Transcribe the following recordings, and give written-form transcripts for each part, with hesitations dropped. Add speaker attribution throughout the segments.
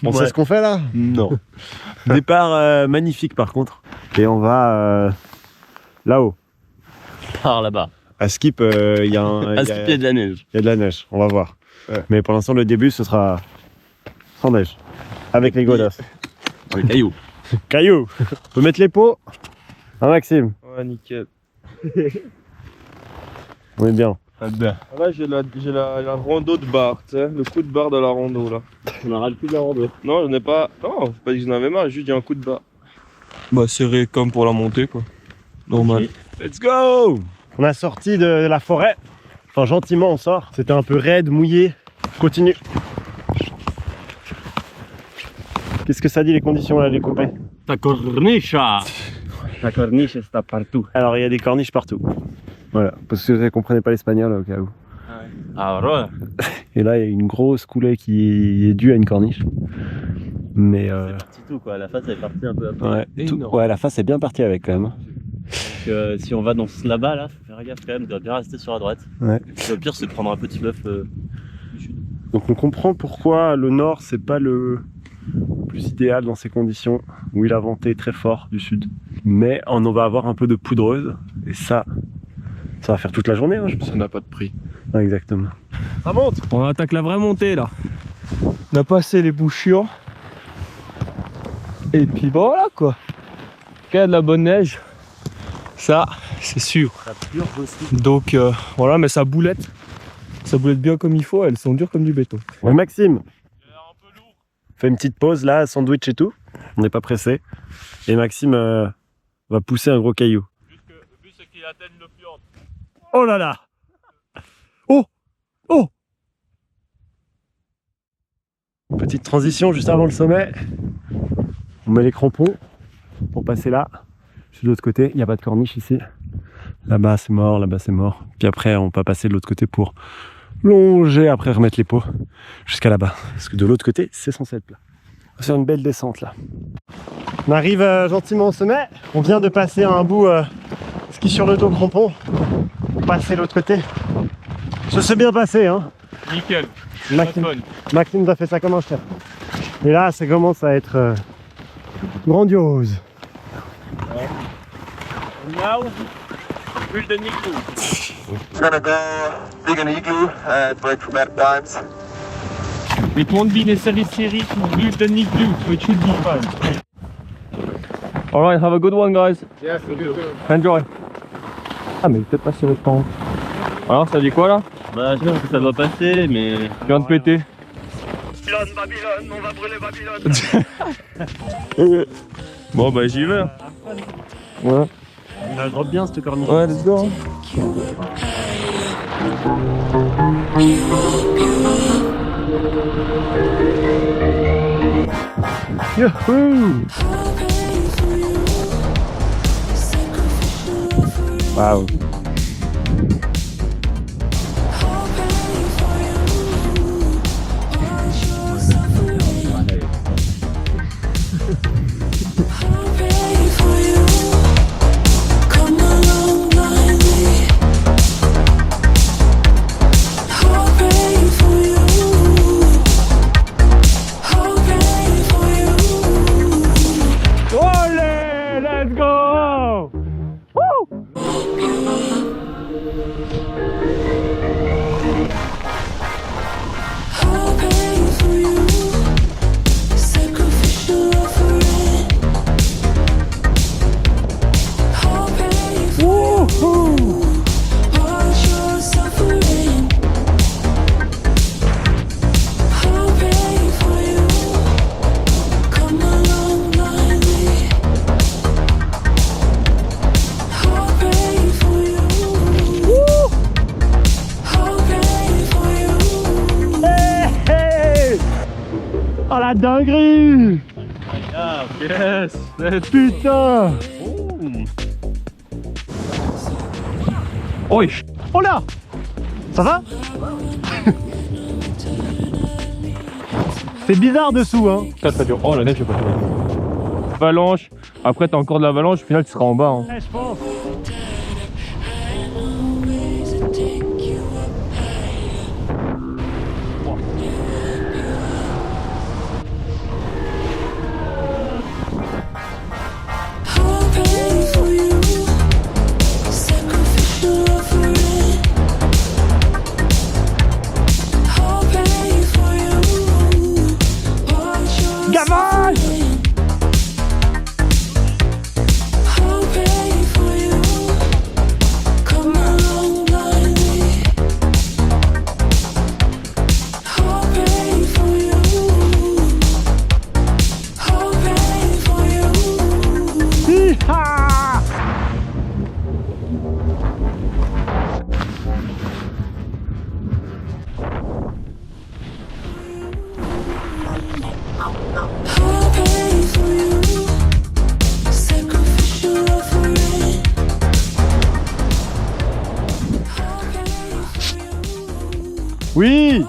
Speaker 1: On sait ce qu'on fait là?
Speaker 2: Non. Départ magnifique par contre. Et on va là-haut.
Speaker 3: Par là-bas.
Speaker 2: À Skip, il y a un.
Speaker 3: À Skip, il y a de la neige.
Speaker 2: Il y a de la neige, on va voir.
Speaker 1: Ouais.
Speaker 2: Mais pour l'instant, le début, ce sera sans neige. Avec les godasses.
Speaker 3: Les cailloux.
Speaker 2: Cailloux. On peut mettre les pots. Hein, Maxime?
Speaker 4: Ouais, nickel.
Speaker 2: On est bien.
Speaker 4: Là, j'ai la rando de barre, tu sais, le coup de barre de la rando là.
Speaker 3: On aura le plus de la rando.
Speaker 4: Non, je n'ai pas. Non, faut pas dire que j'en avais marre, juste j'ai un coup de barre. Bah, serré comme pour la montée quoi. Normal.
Speaker 2: Let's go! On a sorti de la forêt. Enfin, gentiment, on sort. C'était un peu raide, mouillé. Continue. Qu'est-ce que ça dit les conditions là, les copains?
Speaker 3: Ta corniche. La corniche, c'est partout.
Speaker 2: Alors, il y a des corniches partout. Voilà, parce que vous ne comprenez pas l'espagnol au cas où.
Speaker 3: Ah ouais.
Speaker 2: Et là, il y a une grosse coulée qui est due à une corniche. Mais
Speaker 3: C'est tout quoi, la face elle est partie un peu après.
Speaker 2: ouais, la face est bien partie avec quand même.
Speaker 3: Donc si on va dans ce là-bas, là, faut faire gaffe quand même, on doit bien rester sur la droite.
Speaker 2: Ouais.
Speaker 3: Le pire c'est de prendre un petit bluff du sud.
Speaker 2: Donc on comprend pourquoi le nord, c'est pas le plus idéal dans ces conditions, où il a venté très fort du sud. Mais on va avoir un peu de poudreuse, et ça va faire toute la journée, hein, je pense.
Speaker 4: Ça n'a pas de prix.
Speaker 2: Ouais, exactement. Ça monte.
Speaker 4: On attaque la vraie montée là. On a passé les bouchures. Et puis bon, voilà quoi. Il y a de la bonne neige. Ça, c'est sûr.
Speaker 2: Ça purge aussi.
Speaker 4: Donc voilà, mais ça boulette. Ça boulette bien comme il faut, elles sont dures comme du béton.
Speaker 2: Ouais, Maxime. Fais une petite pause là, sandwich et tout. On n'est pas pressé. Et Maxime va pousser un gros caillou.
Speaker 4: Le but c'est qu'il atteigne le fjord.
Speaker 2: Oh là là! Oh! Oh! Petite transition juste avant le sommet. On met les crampons pour passer là. De l'autre côté, il n'y a pas de corniche ici. Là-bas c'est mort, là-bas c'est mort. Puis après on va passer de l'autre côté pour longer, après remettre les pots jusqu'à là-bas. Parce que de l'autre côté, c'est censé être plat. On va faire une belle descente là. On arrive gentiment au sommet. On vient de passer un bout ski sur le dos crampon. On passe de l'autre côté. Ça s'est bien passé, hein.
Speaker 4: Nickel.
Speaker 2: Maxime a fait ça comme un chef. Et là, ça commence à être grandiose.
Speaker 4: Now, build an igloo.
Speaker 5: We're gonna go dig an igloo and wait for better times.
Speaker 4: It won't be necessary to build an igloo, so it should be fine. Alright, have a good one guys.
Speaker 1: Yes,
Speaker 4: Enjoy. Ah mais peut-être passer votre temps. Alors ça dit quoi là?
Speaker 3: Bah je pense que ça doit passer, mais...
Speaker 4: Je viens de péter.
Speaker 5: Babylone, on va brûler Babylone.
Speaker 4: Bon bah j'y vais. Ouais.
Speaker 3: On la drop bien cette corniche.
Speaker 4: Ouais, let's go.
Speaker 2: Youhou! Waouh! Olé! Let's go! Woo! Oh la dinguerie!
Speaker 4: Yes!
Speaker 2: Putain!
Speaker 4: Oi!
Speaker 2: Oh là! Ça va? C'est bizarre dessous, hein?
Speaker 4: Très très dur. Oh la neige, j'ai pas fait. Avalanche. Après t'as encore de l'avalanche, au final tu seras en bas. Hein.
Speaker 2: Ouais, je pense. Oui.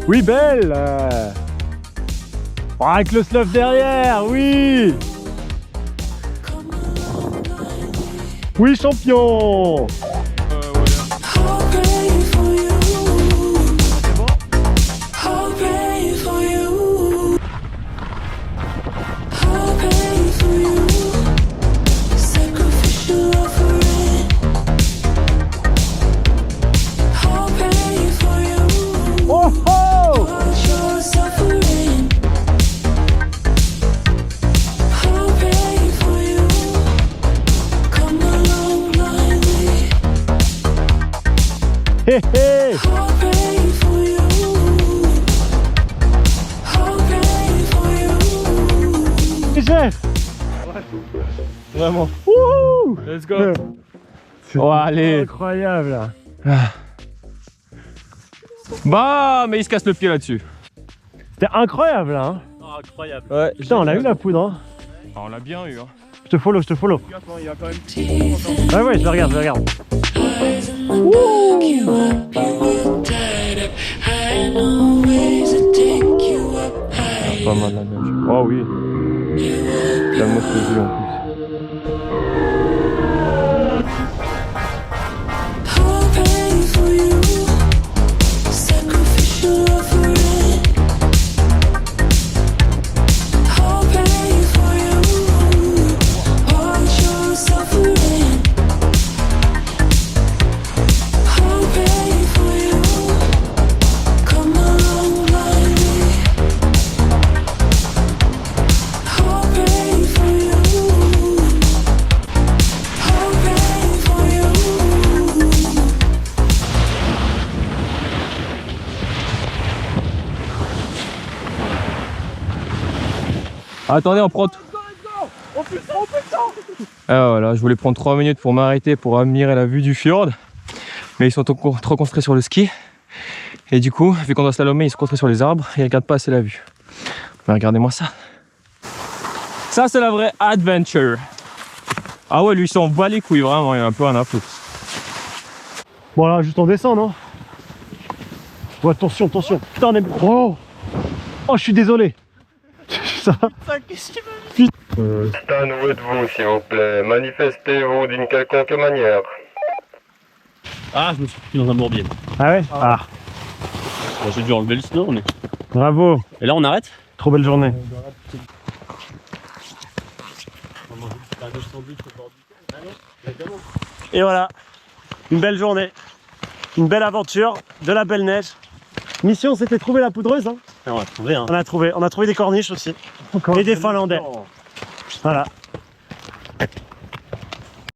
Speaker 2: Oui, belle. Oh, avec le slope derrière, oui. Oui, champion. Hé hé. Chef.
Speaker 4: Vraiment.
Speaker 2: Wouhou.
Speaker 4: Let's go. Oh, allez.
Speaker 2: Incroyable.
Speaker 4: Bah, mais il se casse le pied là-dessus.
Speaker 2: C'était incroyable hein.
Speaker 3: Oh, incroyable.
Speaker 4: Ouais.
Speaker 2: Putain, on a eu la poudre hein.
Speaker 4: Ah, on l'a bien eu. Hein.
Speaker 2: Je te follow, je te follow.
Speaker 4: Il y a quand même.
Speaker 2: Ouais ouais, je le regarde, je le regarde.
Speaker 4: Pas mal la neige. Oh oui. La motte de vue en plus. Attendez, on prend. Ah voilà, je voulais prendre 3 minutes pour m'arrêter pour admirer la vue du fjord. Mais ils sont trop concentrés sur le ski. Et du coup, vu qu'on doit slalomer, ils sont concentrés sur les arbres et ils regardent pas assez la vue. Mais regardez-moi ça. Ça, c'est la vraie adventure. Ah ouais, lui, il s'en bat les couilles, vraiment, il a un peu rien à foutre.
Speaker 2: Bon là, juste on descend, non? Oh, attention, attention. Putain, on est... Oh, oh, je suis désolé. Ça...
Speaker 5: Stan, où êtes-vous, s'il vous plaît? Manifestez-vous d'une quelconque manière.
Speaker 3: Ah, je me suis pris dans un bourbier.
Speaker 2: Ah ouais? Ah,
Speaker 3: Bon, j'ai dû enlever le snow, mais.
Speaker 2: bravo.
Speaker 3: Et là, on arrête?
Speaker 2: Trop belle journée. Et voilà, une belle journée, une belle aventure, de la belle neige. Mission, c'était trouver la poudreuse. Hein.
Speaker 3: On va trouver, hein.
Speaker 2: On a trouvé des corniches aussi. Et des Finlandais. Voilà.